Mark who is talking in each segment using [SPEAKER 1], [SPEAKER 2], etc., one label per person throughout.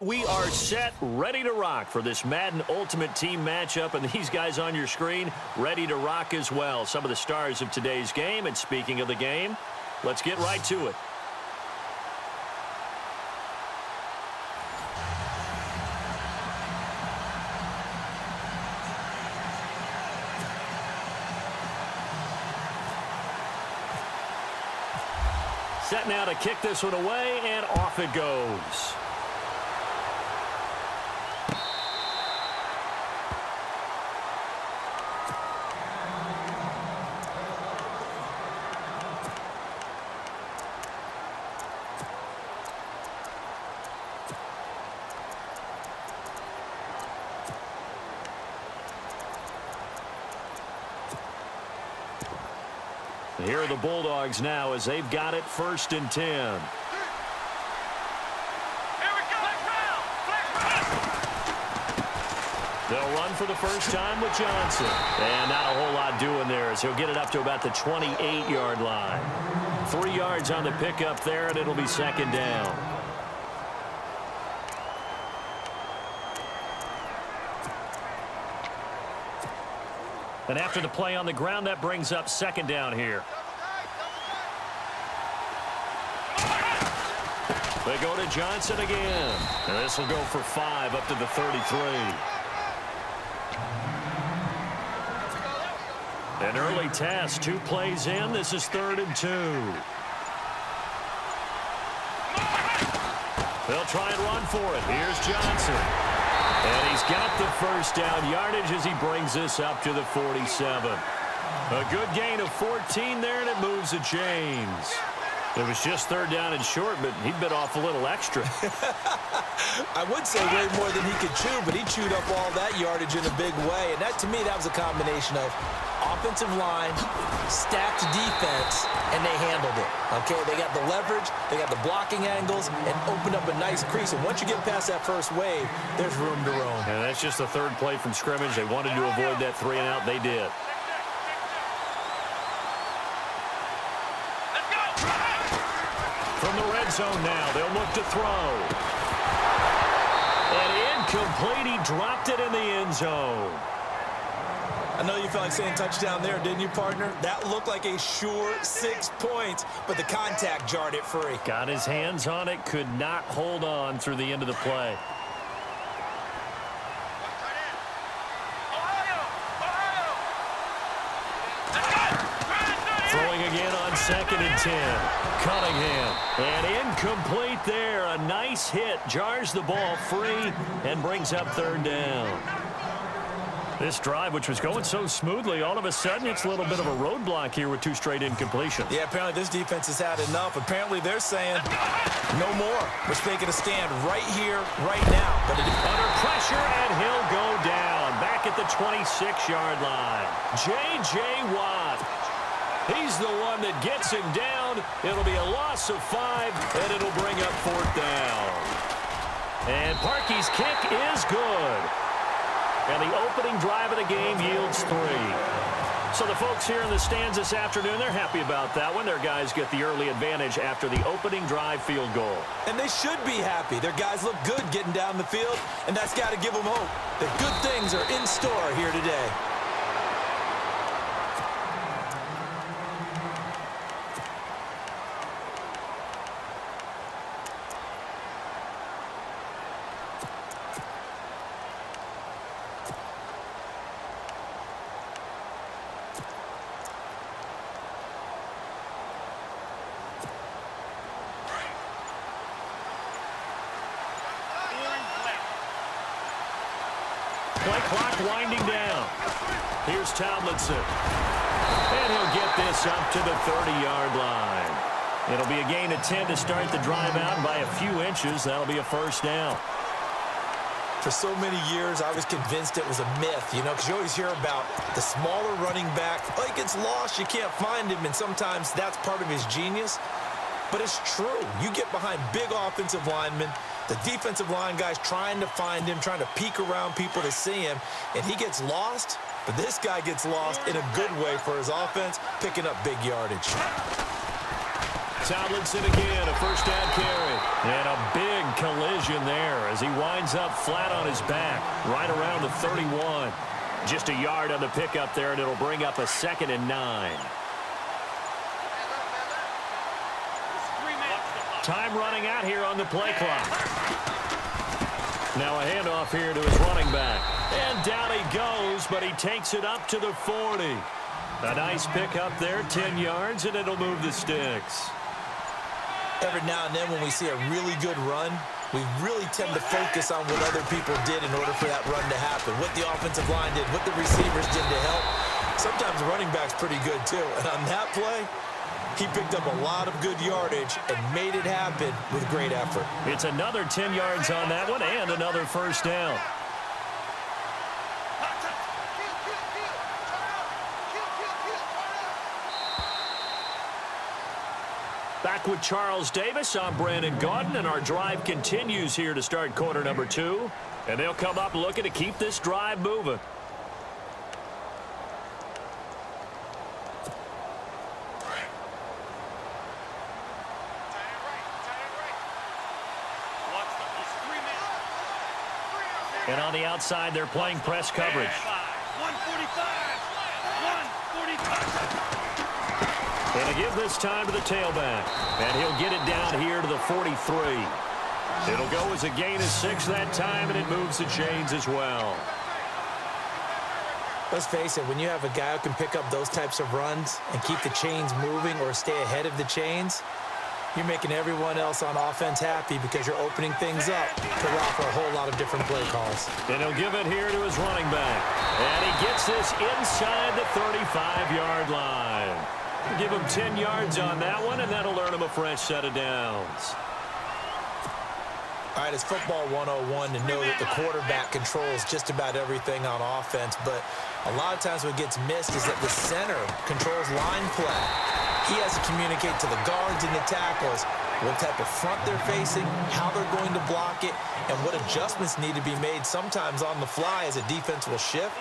[SPEAKER 1] We are set, ready to rock for this Madden Ultimate Team matchup, and these guys on your screen ready to rock as well. Some of the stars of today's game, and speaking of the game, let's get right to it. Set now to kick this one away, and off it goes. Here are the Bulldogs now as they've got it 1st and 10. They'll run for the first time with Johnson. And not a whole lot doing there as he'll get it up to about the 28-yard line. 3 yards on the pickup there, and it'll be 2nd down. And after the play on the ground, that brings up 2nd down here. They go to Johnson again. And this will go for 5 up to the 33. An early test, 2 plays in. This is 3rd and 2. They'll try and run for it. Here's Johnson. And he's got the first down yardage as he brings this up to the 47. A good gain of 14 there, and it moves the chains. It was just 3rd down and short, but he bit off a little extra.
[SPEAKER 2] I would say way more than he could chew, but he chewed up all that yardage in a big way. And that, to me, that was a combination of offensive line, stacked defense, and they handled it. Okay, they got the leverage, they got the blocking angles, and opened up a nice crease. And once you get past that first wave, there's room to roam.
[SPEAKER 1] And that's just the 3rd play from scrimmage. They wanted to avoid that 3 and out. They did. From the red zone now, they'll look to throw. And incomplete. He dropped it in the end zone.
[SPEAKER 2] I know you felt like saying touchdown there, didn't you, partner? That looked like a sure 6 points, but the contact jarred it free.
[SPEAKER 1] Got his hands on it, could not hold on through the end of the play. Throwing again on 2nd and 10. Cunningham. And incomplete there. A nice hit. Jars the ball free and brings up 3rd down. This drive, which was going so smoothly, all of a sudden it's a little bit of a roadblock here with 2 straight incompletions.
[SPEAKER 2] Yeah, apparently this defense has had enough. Apparently they're saying no more. We're making a stand right here, right now. But
[SPEAKER 1] under pressure, and he'll go down. Back at the 26-yard line. J.J. Watt. He's the one that gets him down. It'll be a loss of 5, and it'll bring up 4th down. And Parkey's kick is good. And the opening drive of the game yields 3. So the folks here in the stands this afternoon, they're happy about that one. Their guys get the early advantage after the opening drive field goal.
[SPEAKER 2] And they should be happy. Their guys look good getting down the field, and that's got to give them hope that good things are in store here today.
[SPEAKER 1] Play clock winding down. Here's Tomlinson. And he'll get this up to the 30-yard line. It'll be a gain of 10 to start the drive out. By a few inches, that'll be a 1st down.
[SPEAKER 2] For so many years, I was convinced it was a myth, you know, because you always hear about the smaller running back. Oh, he gets lost, you can't find him, and sometimes that's part of his genius. But it's true. You get behind big offensive linemen, the defensive line guys trying to find him, trying to peek around people to see him, and he gets lost. But this guy gets lost in a good way for his offense, picking up big yardage.
[SPEAKER 1] Tomlinson again, a 1st down carry. And a big collision there as he winds up flat on his back, right around the 31. Just a yard on the pickup there, and it'll bring up a 2nd and 9. Time running out here on the play clock. Now a handoff here to his running back. And down he goes, but he takes it up to the 40. A nice pickup there, 10 yards, and it'll move the sticks.
[SPEAKER 2] Every now and then when we see a really good run, we really tend to focus on what other people did in order for that run to happen, what the offensive line did, what the receivers did to help. Sometimes the running back's pretty good too. And on that play, he picked up a lot of good yardage and made it happen with great effort.
[SPEAKER 1] It's another 10 yards on that one and another first down. Back with Charles Davis, I'm Brandon Gaudin, and our drive continues here to start quarter number 2. And they'll come up looking to keep this drive moving. And on the outside, they're playing press coverage. 145. And to give this time to the tailback. And he'll get it down here to the 43. It'll go as a gain of 6 that time, and it moves the chains as well.
[SPEAKER 2] Let's face it, when you have a guy who can pick up those types of runs and keep the chains moving or stay ahead of the chains, you're making everyone else on offense happy because you're opening things up to allow for a whole lot of different play calls.
[SPEAKER 1] And he'll give it here to his running back. And he gets this inside the 35-yard line. Give him 10 yards on that one, and that'll earn him a fresh set of downs.
[SPEAKER 2] All right, it's football 101 to know that the quarterback controls just about everything on offense, but a lot of times what gets missed is that the center controls line play. He has to communicate to the guards and the tackles what type of front they're facing, how they're going to block it, and what adjustments need to be made sometimes on the fly as a defense will shift.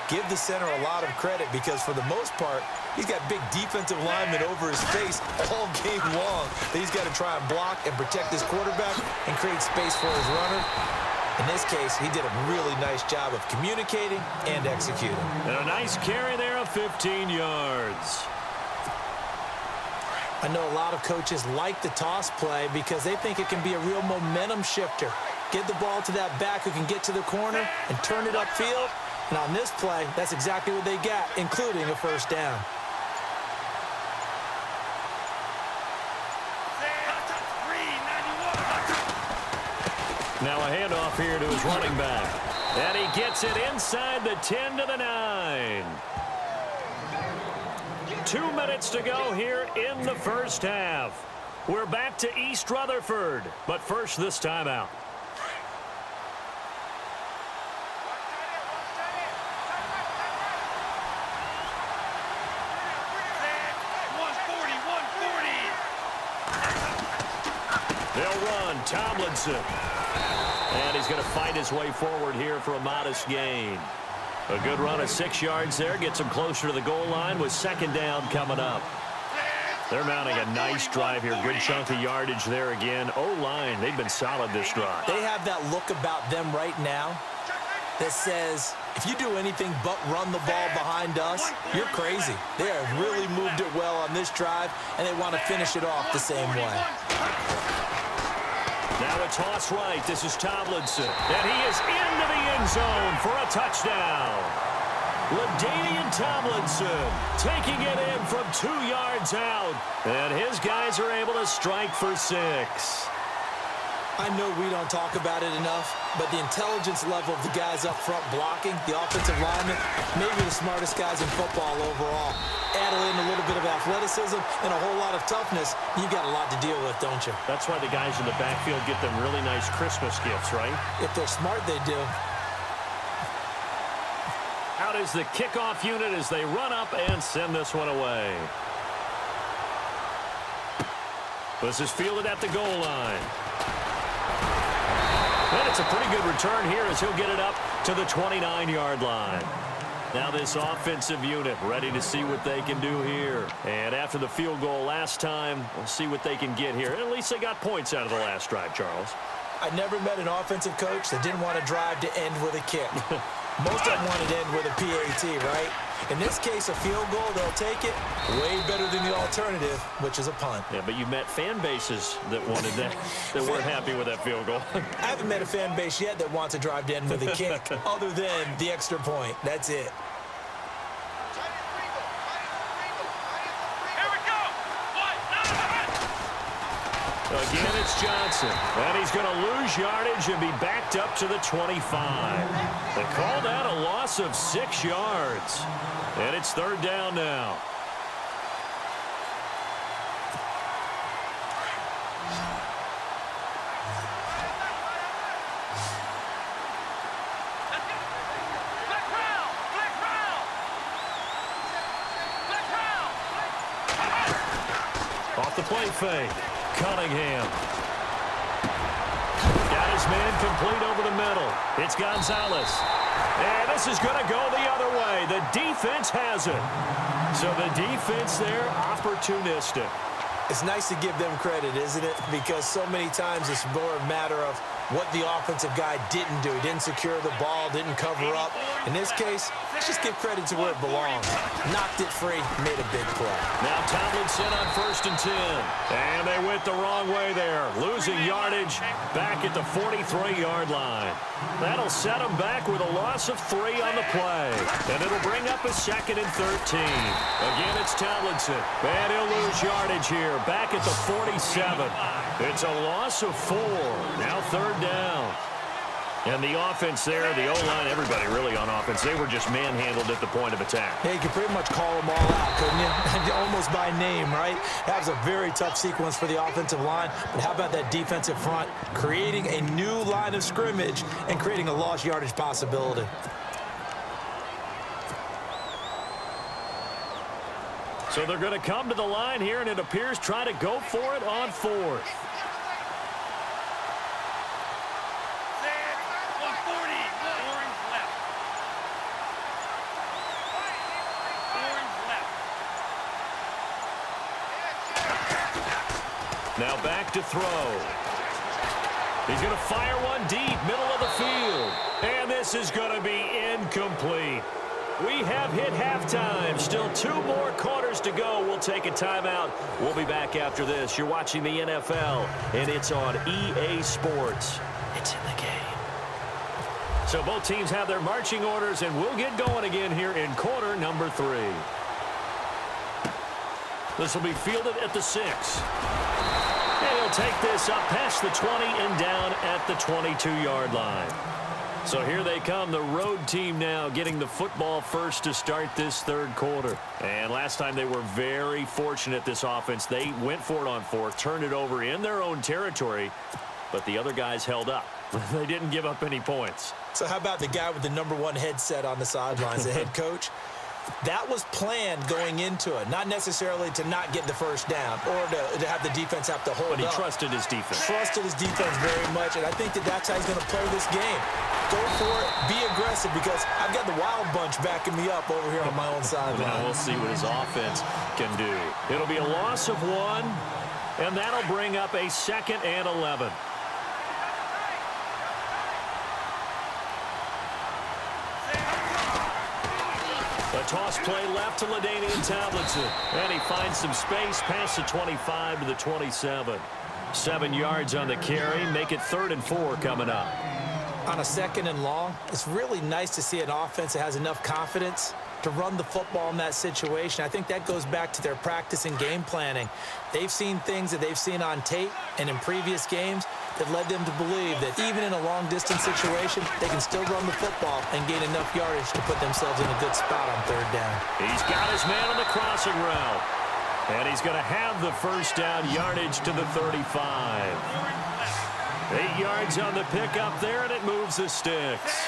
[SPEAKER 2] Give the center a lot of credit because for the most part, he's got big defensive linemen over his face all game long that he's got to try and block and protect his quarterback and create space for his runner. In this case, he did a really nice job of communicating and executing.
[SPEAKER 1] And a nice carry there of 15 yards.
[SPEAKER 2] I know a lot of coaches like the toss play because they think it can be a real momentum shifter. Get the ball to that back who can get to the corner and turn it upfield. And on this play, that's exactly what they got, including a first down.
[SPEAKER 1] Now a handoff here to his running back. And he gets it inside the 10 to the 9. 2 minutes to go here in the first half. We're back to East Rutherford, but first this timeout. They'll run Tomlinson. And he's going to fight his way forward here for a modest gain. A good run of 6 yards there. Gets him closer to the goal line with second down coming up. They're mounting a nice drive here. Good chunk of yardage there again. O-line, they've been solid this drive.
[SPEAKER 2] They have that look about them right now that says, if you do anything but run the ball behind us, you're crazy. They have really moved it well on this drive, and they want to finish it off the same way.
[SPEAKER 1] Now a toss right. This is Tomlinson. And he is into the end zone for a touchdown. LaDainian Tomlinson taking it in from 2 yards out. And his guys are able to strike for 6.
[SPEAKER 2] I know we don't talk about it enough, but the intelligence level of the guys up front blocking, the offensive linemen, maybe the smartest guys in football overall. Add in a little bit of athleticism and a whole lot of toughness, you've got a lot to deal with, don't you?
[SPEAKER 1] That's why the guys in the backfield get them really nice Christmas gifts, right?
[SPEAKER 2] If they're smart, they do.
[SPEAKER 1] Out is the kickoff unit as they run up and send this one away. This is fielded at the goal line. And it's a pretty good return here as he'll get it up to the 29-yard line. Now this offensive unit ready to see what they can do here. And after the field goal last time, we'll see what they can get here. At least they got points out of the last drive, Charles.
[SPEAKER 2] I never met an offensive coach that didn't want to drive to end with a kick. Most of them want to end with a PAT, right? In this case, a field goal, they'll take it. Way better than the alternative, which is a punt.
[SPEAKER 1] Yeah, but you met fan bases that wanted that, that weren't happy with that field goal.
[SPEAKER 2] I haven't met a fan base yet that wants to drive to end with a kick other than the extra point. That's it.
[SPEAKER 1] Again, it's Johnson. And he's going to lose yardage and be backed up to the 25. They called out a loss of 6 yards. And it's third down now. Off the play fake. Cunningham. Got his man complete over the middle. It's Gonzalez. And this is going to go the other way. The defense has it. So the defense there, opportunistic.
[SPEAKER 2] It's nice to give them credit, isn't it? Because so many times it's more a matter of what the offensive guy didn't do. He didn't secure the ball, didn't cover up. In this case, let's just give credit to where it belongs. Knocked it free, made a big play.
[SPEAKER 1] Now Tomlinson on 1st and 10. And they went the wrong way there. Losing yardage back at the 43-yard line. That'll set them back with a loss of 3 on the play. And it'll bring up a 2nd and 13. Again, it's Tomlinson. And he'll lose yardage here back at the 47. It's a loss of 4. Now third down. And the offense there, the O-line, everybody really on offense, they were just manhandled at the point of attack.
[SPEAKER 2] Hey, you could pretty much call them all out, couldn't you? Almost by name, right? That was a very tough sequence for the offensive line. But how about that defensive front creating a new line of scrimmage and creating a lost yardage possibility?
[SPEAKER 1] So they're going to come to the line here, and it appears try to go for it on 4th. Now back to throw. He's going to fire one deep, middle of the field. And this is going to be incomplete. We have hit halftime. Still 2 more quarters to go. We'll take a timeout. We'll be back after this. You're watching the NFL, and it's on EA Sports. It's in the game. So both teams have their marching orders, and we'll get going again here in quarter number 3. This will be fielded at the 6. And he'll take this up past the 20 and down at the 22-yard line. So here they come, the road team now getting the football first to start this third quarter. And last time they were very fortunate, this offense. They went for it on 4th, turned it over in their own territory, but the other guys held up. They didn't give up any points.
[SPEAKER 2] So how about the guy with the number 1 headset on the sidelines, the head coach? That was planned going into it, not necessarily to not get the first down or to have the defense have to hold up.
[SPEAKER 1] But he trusted his defense.
[SPEAKER 2] Trusted his defense very much, and I think that's how he's going to play this game. Go for it, be aggressive, because I've got the wild bunch backing me up over here on my own sideline.
[SPEAKER 1] Now we'll see what his offense can do. It'll be a loss of 1, and that'll bring up a 2nd and 11. A toss play left to LaDainian Tomlinson. And he finds some space past the 25 to the 27. 7 yards on the carry. Make it 3rd and 4 coming up.
[SPEAKER 2] On a 2nd and long, it's really nice to see an offense that has enough confidence to run the football in that situation. I think that goes back to their practice and game planning. They've seen things that they've seen on tape and in previous games that led them to believe that even in a long-distance situation, they can still run the football and gain enough yardage to put themselves in a good spot on 3rd down.
[SPEAKER 1] He's got his man on the crossing route. And he's going to have the first down yardage to the 35. 8 yards on the pickup there, and it moves the sticks.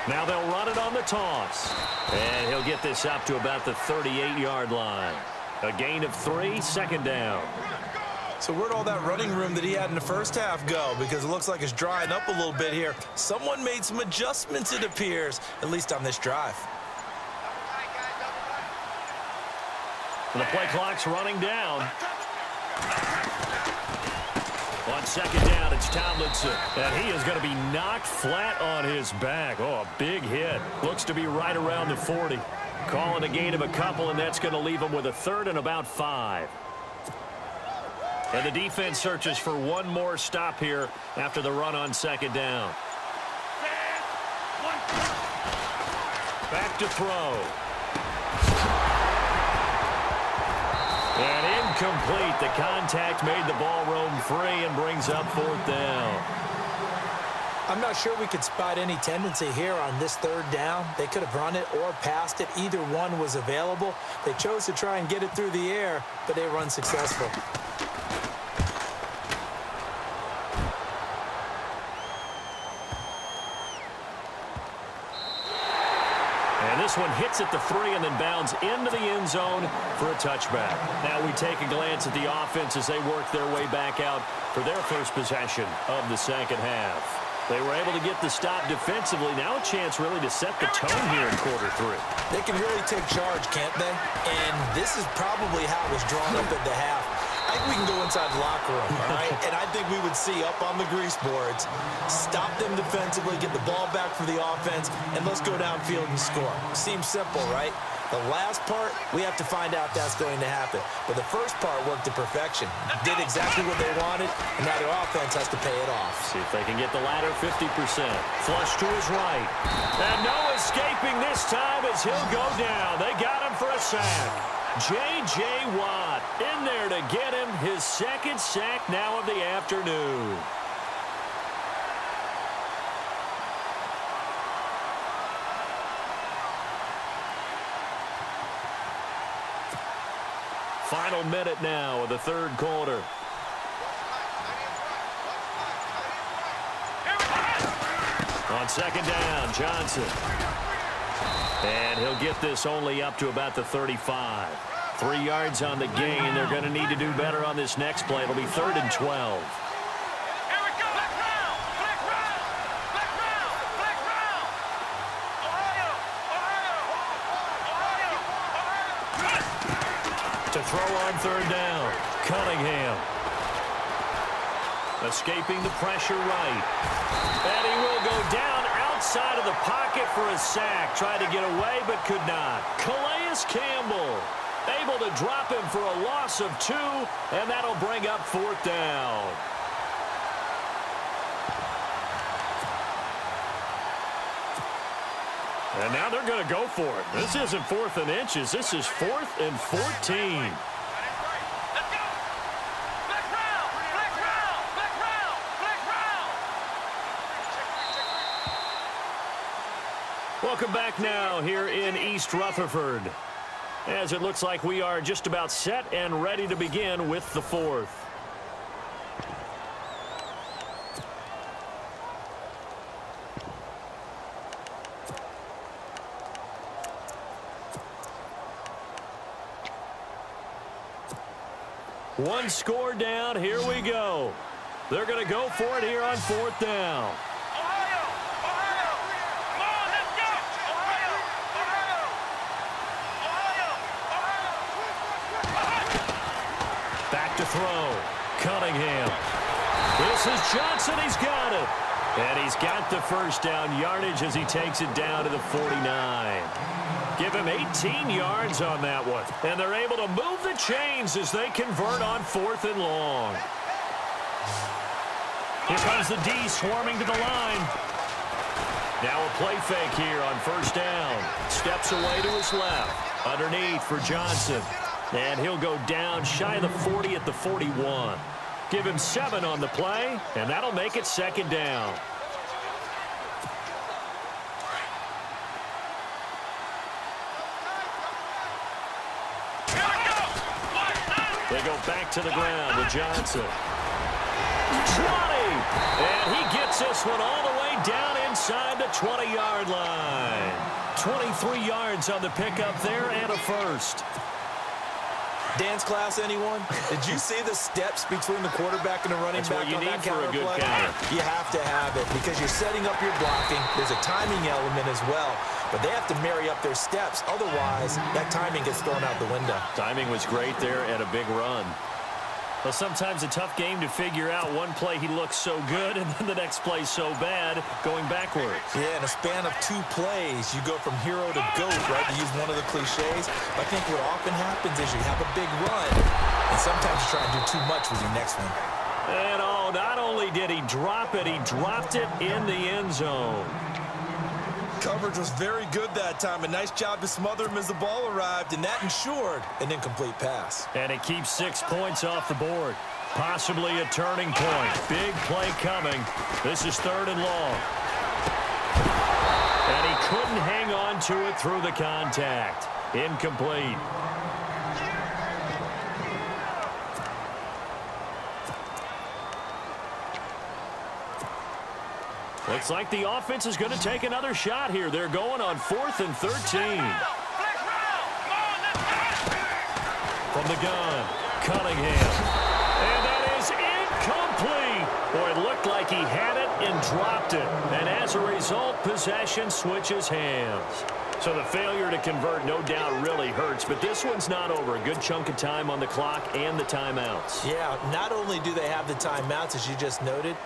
[SPEAKER 1] Now they'll run it on the toss. And he'll get this up to about the 38-yard line. A gain of 3, 2nd down.
[SPEAKER 2] So where'd all that running room that he had in the first half go? Because it looks like it's drying up a little bit here. Someone made some adjustments, it appears, at least on this drive.
[SPEAKER 1] And the play clock's running down. On second down, it's Tomlinson. And he is going to be knocked flat on his back. Oh, a big hit. Looks to be right around the 40. Calling a gain of a couple, and that's going to leave him with a third and about 5. And the defense searches for one more stop here after the run on second down. Back to throw. And incomplete. The contact made the ball roam free and brings up fourth down.
[SPEAKER 2] I'm not sure we could spot any tendency here on this third down. They could have run it or passed it. Either one was available. They chose to try and get it through the air, but they were unsuccessful.
[SPEAKER 1] And this one hits at the 3 and then bounds into the end zone for a touchback. Now we take a glance at the offense as they work their way back out for their first possession of the second half. They were able to get the stop defensively. Now a chance really to set the tone here in quarter 3.
[SPEAKER 2] They can really take charge, can't they? And this is probably how it was drawn up at the half. I think we can go inside the locker room, all right? And I think we would see up on the grease boards, stop them defensively, get the ball back for the offense, and let's go downfield and score. Seems simple, right? The last part, we have to find out that's going to happen. But the first part worked to perfection. Did exactly what they wanted, and now their offense has to pay it off.
[SPEAKER 1] See if they can get the latter 50%. Flush to his right. And no escaping this time as he'll go down. They got him for a sack. J.J. Watt in there to get him his second sack now of the afternoon. Final minute now of the third quarter. On second down, Johnson. And he'll get this only up to about the 35. 3 yards on the gain. They're going to need to do better on this next play. It'll be 3rd and 12. To throw on third down, Cunningham. Escaping the pressure right. And he will go down outside of the pocket for a sack. Tried to get away but could not. Calais Campbell able to drop him for a loss of 2, and that'll bring up fourth down. And now they're going to go for it. This isn't 4th and inches. This is 4th and 14. Welcome back now here in East Rutherford, as it looks like we are just about set and ready to begin with the fourth. One score down. Here we go. They're going to go for it here on fourth down. Back to throw. Cunningham. This is Johnson. He's got it. And he's got the first down yardage as he takes it down to the 49. Give him 18 yards on that one. And they're able to move the chains as they convert on 4th and long. Here comes the D swarming to the line. Now a play fake here on first down. Steps away to his left. Underneath for Johnson. And he'll go down shy of the 40 at the 41. Give him 7 on the play, and that'll make it second down. They go back to the ground with Johnson. 20! And he gets this one all the way down inside the 20-yard line. 23 yards on the pickup there and a first.
[SPEAKER 2] Dance class, anyone? Did you see the steps between the quarterback and the running back on that counter play?
[SPEAKER 1] That's what you need for a good counter.
[SPEAKER 2] You have to have it because you're setting up your blocking. There's a timing element as well, but they have to marry up their steps. Otherwise, that timing gets thrown out the window.
[SPEAKER 1] Timing was great there and a big run. Well, sometimes a tough game to figure out. One play he looks so good, and then the next play so bad, going backwards.
[SPEAKER 2] Yeah, in a span of 2 plays, you go from hero to GOAT, right, to use one of the cliches. I think what often happens is you have a big run, and sometimes you try and do too much with your next one.
[SPEAKER 1] And not only did he drop it, he dropped it in the end zone.
[SPEAKER 2] Coverage was very good that time. A nice job to smother him as the ball arrived, and that ensured an incomplete pass.
[SPEAKER 1] And it keeps 6 points off the board. Possibly a turning point. Big play coming. This is 3rd and long. And he couldn't hang on to it through the contact. Incomplete. Looks like the offense is going to take another shot here. They're going on 4th and 13. From the gun, Cunningham. And that is incomplete. Boy, it looked like he had it and dropped it. And as a result, possession switches hands. So the failure to convert no doubt really hurts, but this one's not over. A good chunk of time on the clock and the timeouts.
[SPEAKER 2] Yeah, not only do they have the timeouts, as you just noted,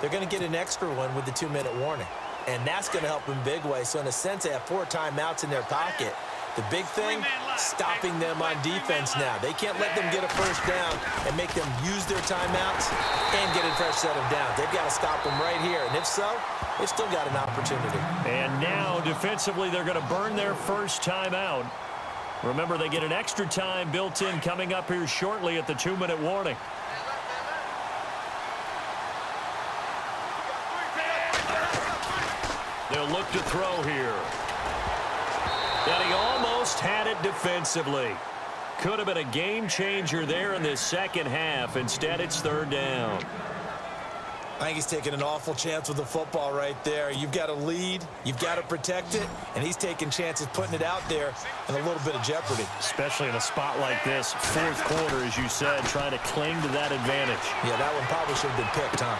[SPEAKER 2] they're going to get an extra one with the 2-minute warning. And that's going to help them big way. So in a sense, they have 4 timeouts in their pocket. The big thing, stopping them on defense now. They can't let them get a first down and make them use their timeouts and get a fresh set of downs. They've got to stop them right here. And if so, they've still got an opportunity.
[SPEAKER 1] And now, defensively, they're going to burn their first timeout. Remember, they get an extra time built in coming up here shortly at the 2-minute warning. They'll look to throw here. And he almost had it defensively. Could have been a game changer there in this second half. Instead, it's 3rd down.
[SPEAKER 2] I think he's taking an awful chance with the football right there. You've got to lead, you've got to protect it, and he's taking chances putting it out there in a little bit of jeopardy.
[SPEAKER 1] Especially in a spot like this, 4th quarter, as you said, trying to cling to that advantage.
[SPEAKER 2] Yeah, that one probably should have been picked, huh?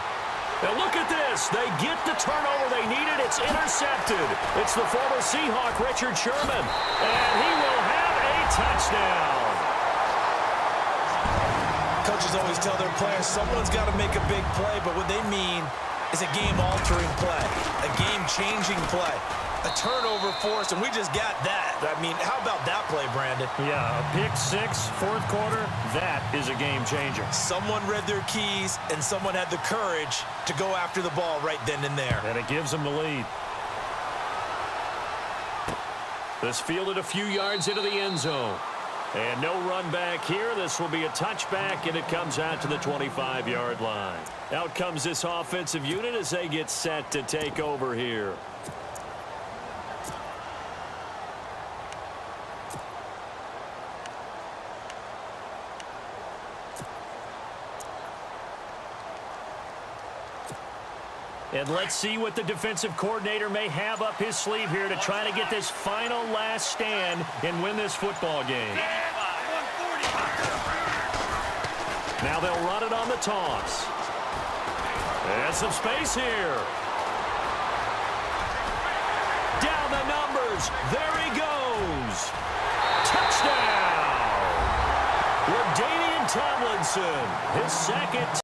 [SPEAKER 1] Now look at this. They get the turnover they needed. It's intercepted. It's the former Seahawk, Richard Sherman. And he will have a touchdown.
[SPEAKER 2] Coaches always tell their players someone's got to make a big play, but what they mean is a game-altering play, a game-changing play, a turnover force, and we just got that. I mean, how about that play, Brandon?
[SPEAKER 1] Yeah, a pick 6, 4th quarter, that is a game changer.
[SPEAKER 2] Someone read their keys, and someone had the courage to go after the ball right then and there.
[SPEAKER 1] And it gives them the lead. This fielded a few yards into the end zone. And no run back here. This will be a touchback, and it comes out to the 25-yard line. Out comes this offensive unit as they get set to take over here. And let's see what the defensive coordinator may have up his sleeve here to try to get this final last stand and win this football game. Now they'll run it on the toss. And some space here. Down the numbers. There he goes. Touchdown. LaDainian Tomlinson, his second.